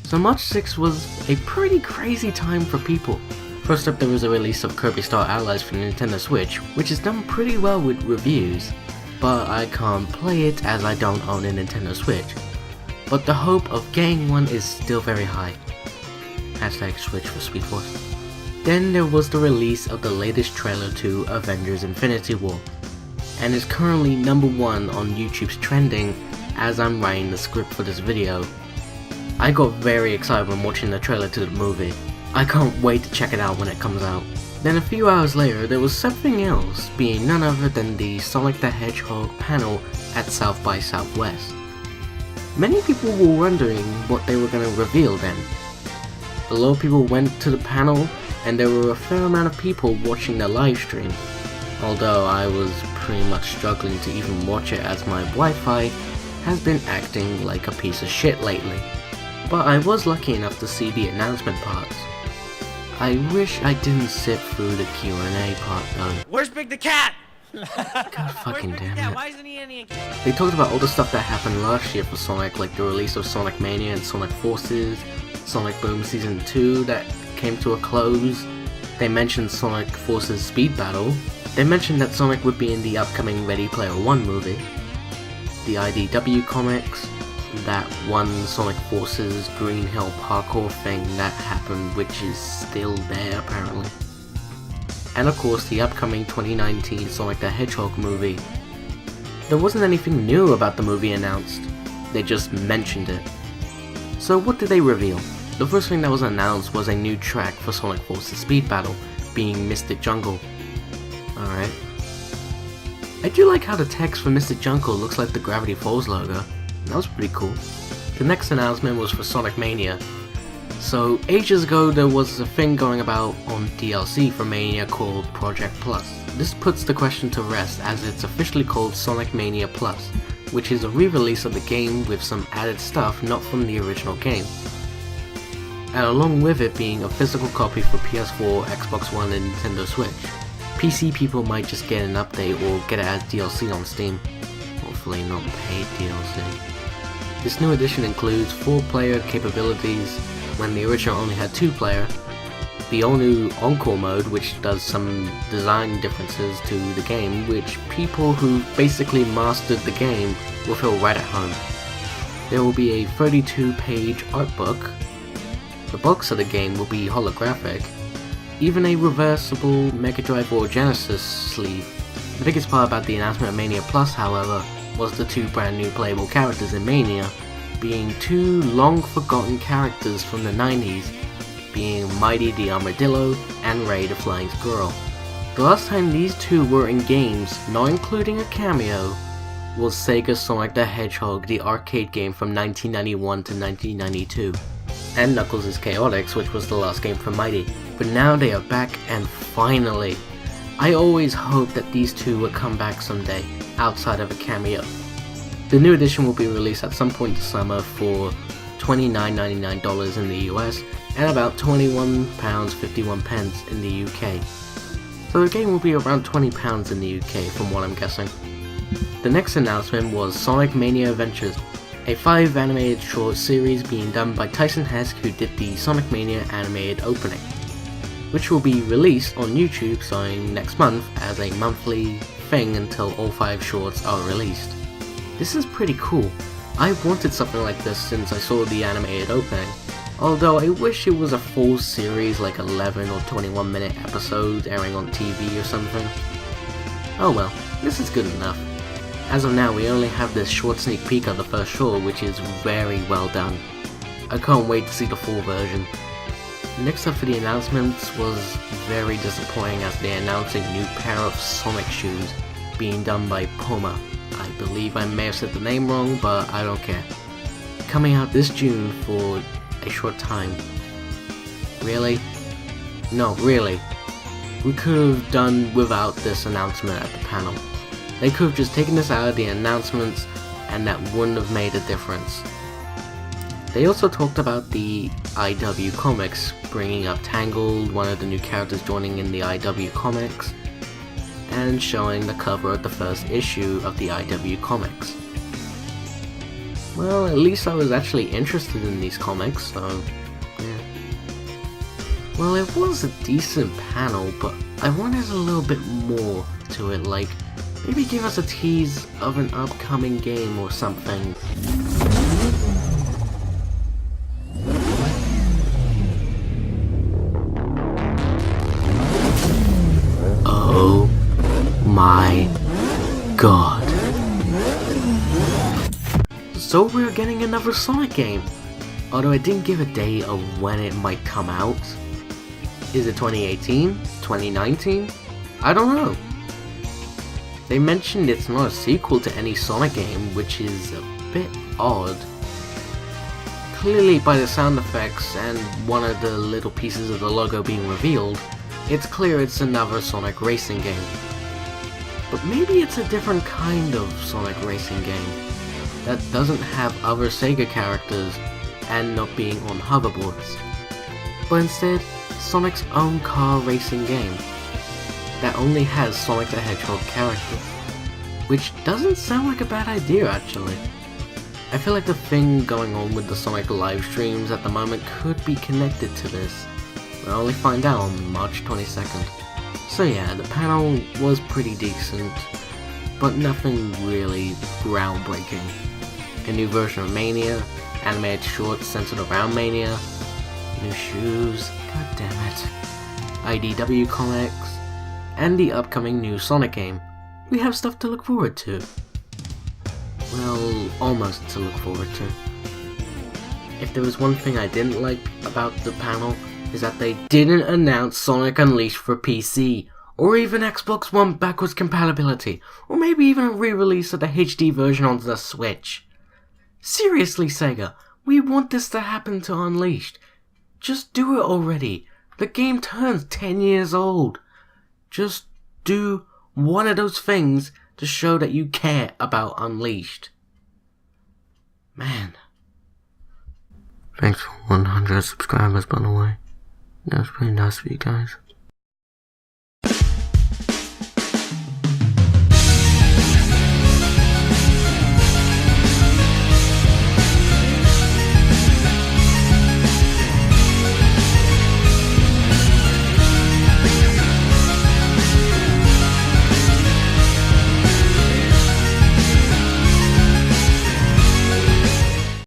So March 6th was a pretty crazy time for people. First up, there was a release of Kirby Star Allies for Nintendo Switch, which has done pretty well with reviews, but I can't play it as I don't own a Nintendo Switch. But the hope of getting one is still very high. Hashtag Switch for SpeedForce's. Then there was the release of the latest trailer to Avengers Infinity War, and is currently #1 on YouTube's trending as I'm writing the script for this video. I got very excited when watching the trailer to the movie. I can't wait to check it out when it comes out. Then a few hours later, there was something else, being none other than the Sonic the Hedgehog panel at South by Southwest. Many people were wondering what they were going to reveal then. A lot of people went to the panel, and there were a fair amount of people watching the live stream, although I was pretty much struggling to even watch it as my Wi-Fi has been acting like a piece of shit lately. But I was lucky enough to see the announcement parts. I wish I didn't sit through the Q&A part though. Where's Big the Cat? God fucking damn it. Why isn't he any? They talked about all the stuff that happened last year for Sonic, like the release of Sonic Mania and Sonic Forces, Sonic Boom Season 2 that came to a close. They mentioned Sonic Forces Speed Battle. They mentioned that Sonic would be in the upcoming Ready Player One movie, the IDW comics, that one Sonic Forces Green Hill parkour thing that happened, which is still there apparently. And of course the upcoming 2019 Sonic the Hedgehog movie. There wasn't anything new about the movie announced, they just mentioned it. So what did they reveal? The first thing that was announced was a new track for Sonic Forces Speed Battle, being Mystic Jungle. Alright. I do like how the text for Mystic Jungle looks like the Gravity Falls logo. That was pretty cool. The next announcement was for Sonic Mania. So ages ago there was a thing going about on DLC for Mania called Project Plus. This puts the question to rest as it's officially called Sonic Mania Plus, which is a re-release of the game with some added stuff not from the original game. And along with it being a physical copy for PS4, Xbox One and Nintendo Switch. PC people might just get an update or get it as DLC on Steam. Hopefully not paid DLC. This new edition includes 4-player capabilities when the original only had 2-player, the all-new Encore mode which does some design differences to the game which people who basically mastered the game will feel right at home. There will be a 32-page art book, the box of the game will be holographic, even a reversible Mega Drive or Genesis sleeve. The biggest part about the announcement of Mania Plus, however, was the 2 brand new playable characters in Mania, being 2 long-forgotten characters from the 90s, being Mighty the Armadillo and Ray the Flying Squirrel. The last time these 2 were in games, not including a cameo, was Sega's Sonic the Hedgehog, the arcade game from 1991 to 1992, and Knuckles' Chaotix, which was the last game for Mighty. But now they are back, and finally! I always hoped that these 2 would come back someday, outside of a cameo. The new edition will be released at some point this summer for $29.99 in the US and about £21.51 in the UK. So the game will be around £20 in the UK from what I'm guessing. The next announcement was Sonic Mania Adventures, a 5 animated short series being done by Tyson Hesse who did the Sonic Mania animated opening, which will be released on YouTube starting next month as a monthly thing until all 5 shorts are released. This is pretty cool. I've wanted something like this since I saw the animated opening, although I wish it was a full series like 11 or 21 minute episodes airing on TV or something. Oh well, this is good enough. As of now we only have this short sneak peek of the first short which is very well done. I can't wait to see the full version. Next up for the announcements was very disappointing as they announced a new pair of Sonic shoes being done by Puma. I believe I may have said the name wrong, but I don't care. Coming out this June for a short time. Really? No, really. We could have done without this announcement at the panel. They could have just taken this out of the announcements and that wouldn't have made a difference. They also talked about the IW comics, bringing up Tangled, one of the new characters joining in the IW comics, and showing the cover of the first issue of the IW comics. Well, at least I was actually interested in these comics, so yeah. Well, it was a decent panel, but I wanted a little bit more to it, like maybe give us a tease of an upcoming game or something. Oh my god. So we're getting another Sonic game, although it didn't give a date of when it might come out. Is it 2018? 2019? I don't know. They mentioned it's not a sequel to any Sonic game, which is a bit odd. Clearly by the sound effects and one of the little pieces of the logo being revealed, it's clear it's another Sonic racing game. But maybe it's a different kind of Sonic racing game that doesn't have other Sega characters and not being on hoverboards, but instead Sonic's own car racing game that only has Sonic the Hedgehog characters, which doesn't sound like a bad idea actually. I feel like the thing going on with the Sonic live streams at the moment could be connected to this. We'll only find out on March 22nd. So yeah, the panel was pretty decent, but nothing really groundbreaking. A new version of Mania, animated shorts centered around Mania, new shoes, god damn it, IDW comics, and the upcoming new Sonic game. We have stuff to look forward to. Well, almost to look forward to. If there was one thing I didn't like about the panel, is that they didn't announce Sonic Unleashed for PC, or even Xbox One backwards compatibility, or maybe even a re-release of the HD version onto the Switch. Seriously, Sega, we want this to happen to Unleashed. Just do it already. The game turns 10 years old. Just do one of those things to show that you care about Unleashed. Man. Thanks for 100 subscribers, by the way. That was pretty nice for you guys.